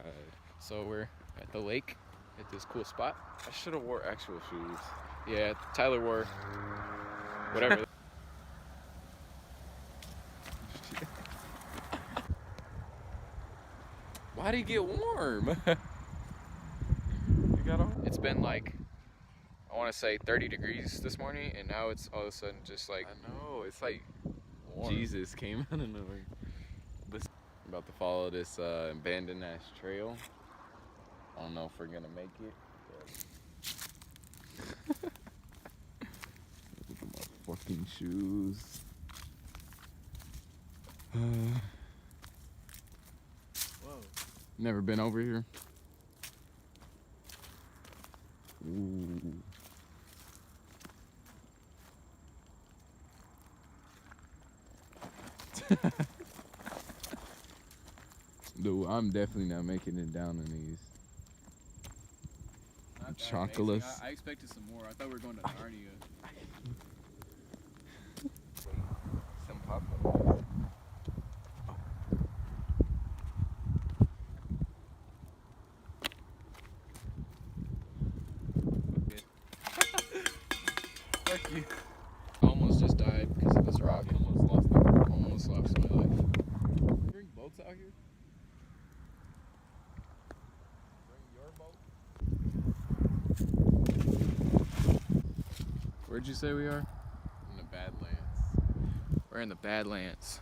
god. So we're at the lake at this cool spot. I should have wore actual shoes. Yeah, Tyler wore whatever. Why'd he get warm? You got on? It's been like, I want to say 30 degrees this morning, and now it's all of a sudden just like, I know, it's like warm. Jesus came out of nowhere. I'm about to follow this abandoned ass trail. I don't know if we're gonna make it. Look at my fucking shoes. Whoa. Never been over here. Ooh. Dude, I'm definitely not making it down in these. Not that Chocolates. amazing. I expected some more. I thought we were going to Narnia. Some popcorn. Fuck you. I almost just died because of this rock. Almost lost my life. Bring boats out here? Bring your boat? Where'd you say we are? In the Badlands. We're in the Badlands.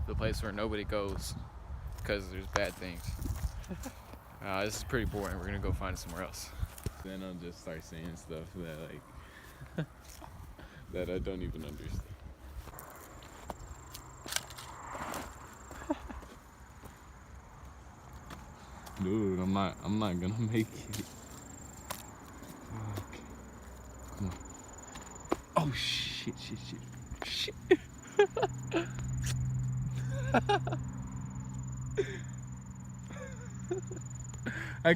The place where nobody goes because there's bad things. This is pretty boring. We're going to go find it somewhere else. Then I'll just start saying stuff that like that I don't even understand. Dude, I'm not gonna make it. Okay. Come on. Oh shit. I